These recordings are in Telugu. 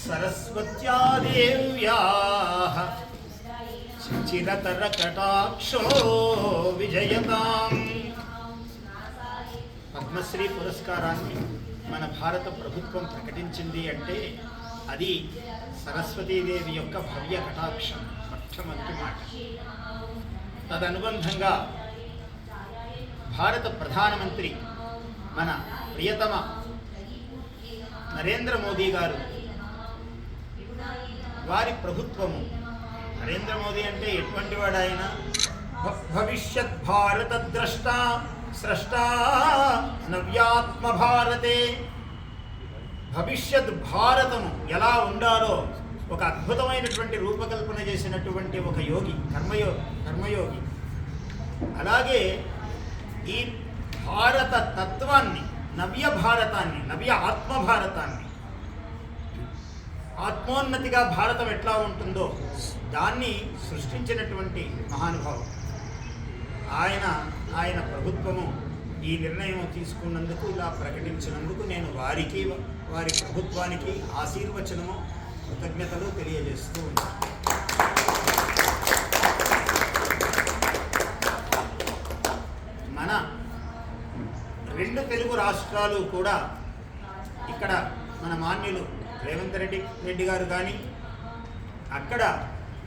सरस्वत्या देव्याः चिरतरकटाक्षो विजयताम्. పద్మశ్రీ పురస్కారాన్ని మన భారత ప్రభుత్వం ప్రకటించింది అంటే అది సరస్వతీదేవి యొక్క భవ్య కటాక్షం మొట్టమొదటి మాట. తదనుబంధంగా భారత ప్రధానమంత్రి మన ప్రియతమ నరేంద్ర మోదీ గారు వారి ప్రభుత్వము, నరేంద్ర మోదీ అంటే ఎటువంటి వాడు ఆయన? భవిష్యత్ భారత ద్రష్ట స్రష్ట నవ్యాత్మ భారతే. భవిష్యత్ భారతము ఎలా ఉండాలో ఒక అద్భుతమైనటువంటి రూపకల్పన చేసినటువంటి ఒక యోగి, కర్మయోగి. అలాగే ఈ భారత తత్వాన్ని, నవ్య భారతాన్ని, నవ్య ఆత్మభారతాన్ని, ఆత్మోన్నతిగా భారతం ఎట్లా ఉంటుందో దాన్ని సృష్టించినటువంటి మహానుభావుడు ఆయన ప్రభుత్వము ఈ నిర్ణయం తీసుకున్నందుకు, ఇలా ప్రకటించినందుకు నేను వారికి, వారి ప్రభుత్వానికి ఆశీర్వచనము, కృతజ్ఞతలు తెలియజేస్తూ ఉన్నాను. మన రెండు తెలుగు రాష్ట్రాలు కూడా ఇక్కడ మన మాన్యులు రేవంత్ రెడ్డి గారు కానీ, అక్కడ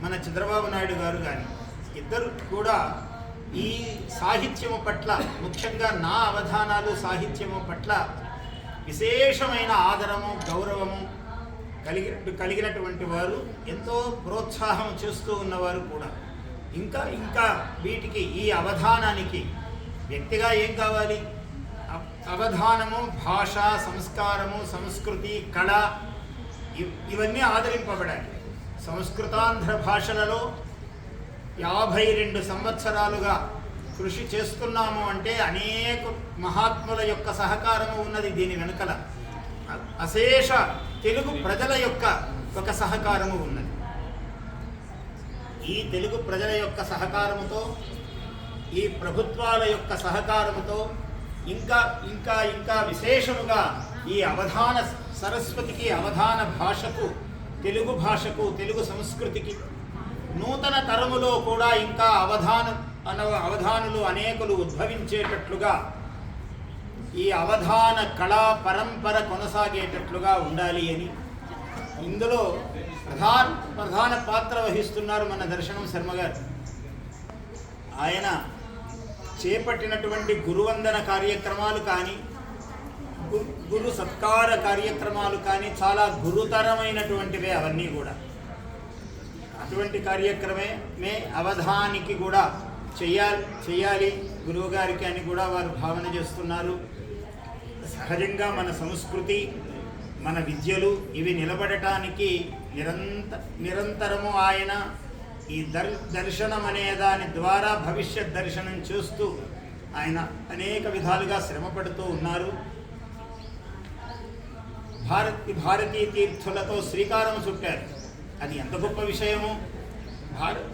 మన చంద్రబాబు నాయుడు గారు కానీ, ఇద్దరు కూడా ఈ సాహిత్యము పట్ల, ముఖ్యంగా నా అవధానాలు సాహిత్యము పట్ల విశేషమైన ఆదరము, గౌరవము కలిగినటువంటి వారు, ఎంతో ప్రోత్సాహం చేస్తూ ఉన్నవారు కూడా. ఇంకా వీటికి, ఈ అవధానానికి వ్యక్తిగా ఏం కావాలి? అవధానము, భాష, సంస్కారము, సంస్కృతి, కళ ఇవన్నీ ఆదరింపబడాలి. సంస్కృతాంధ్ర భాషలలో 52 సంవత్సరాలుగా కృషి చేస్తున్నాము అంటే అనేక మహాత్ముల యొక్క సహకారము ఉన్నది దీని వెనుకల. అశేష తెలుగు ప్రజల యొక్క ఒక సహకారము ఉన్నది. ఈ తెలుగు ప్రజల యొక్క సహకారముతో, ఈ ప్రభుత్వాల యొక్క సహకారముతో, ఇంకా విశేషముగా ఈ అవధాన సరస్వతికి, అవధాన భాషకు, తెలుగు భాషకు, తెలుగు సంస్కృతికి నూతన తరములో కూడా ఇంకా అవధానులు అనేకులు ఉద్భవించేటట్లుగా, ఈ అవధాన కళా పరంపర కొనసాగేటట్లుగా ఉండాలి అని ఇందులో ప్రధాన పాత్ర వహిస్తున్నారు మన దర్శనం శర్మ గారు. ఆయన చేపట్టినటువంటి గురువందన కార్యక్రమాలు కానీ, గురు సత్కార కార్యక్రమాలు కానీ చాలా గురుతరమైనటువంటివే అవన్నీ కూడా. అటువంటి కార్యక్రమే అవధానికి కూడా చెయ్యాలి గురువు గారికి అని కూడా వారు భావన చేస్తున్నారు. సహజంగా మన సంస్కృతి, మన విద్యలు ఇవి నిలబడటానికి నిరంతరము ఆయన ఈ దర్శనం అనే దాని ద్వారా భవిష్యత్ దర్శనం చేస్తూ ఆయన అనేక విధాలుగా శ్రమపడుతూ ఉన్నారు. భారతీయ తీర్థులతో శ్రీకారం చుట్టారు. అది ఎంత గొప్ప విషయము!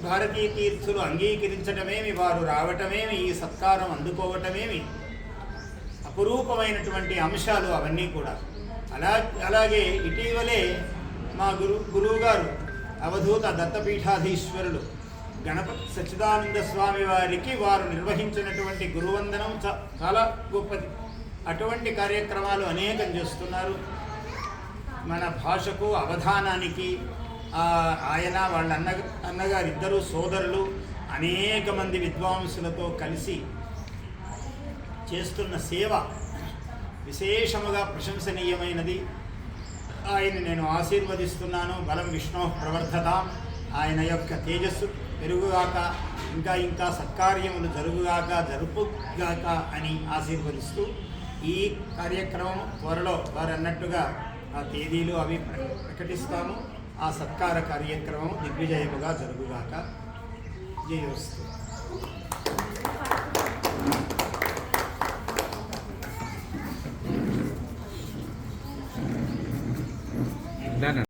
భారతీయ తీర్థులు అంగీకరించటమేమి, వారు రావటమేమి, ఈ సత్కారం అందుకోవటమేమి అపురూపమైనటువంటి అంశాలు అవన్నీ కూడా. అలాగే ఇటీవలే మా గురువు గారు అవధూత దత్తపీఠాధీశ్వరులు గణపతి సచ్చిదానంద స్వామి వారికి వారు నిర్వహించినటువంటి గురువందనం చాలా గొప్పది. అటువంటి కార్యక్రమాలు అనేకం చేస్తున్నారు. మన భాషకు, అవధానానికి ఆయన, వాళ్ళ అన్నగారు ఇద్దరు సోదరులు, అనేక మంది విద్వాంసులతో కలిసి చేస్తున్న సేవ విశేషముగా ప్రశంసనీయమైనది. ఆయన నేను ఆశీర్వదిస్తున్నాను. బలం విష్ణు ప్రవర్ధతాం. ఆయన యొక్క తేజస్సు పెరుగుగాక, ఇంకా సత్కార్యములు జరుపుగాక అని ఆశీర్వదిస్తూ ఈ కార్యక్రమం త్వరలో వారు అన్నట్టుగా ఆ తేదీలు అవి ప్రకటిస్తాము. ఆ సత్కార కార్యక్రమం దిగ్విజయముగా జరుగుగాక. జయోస్తు.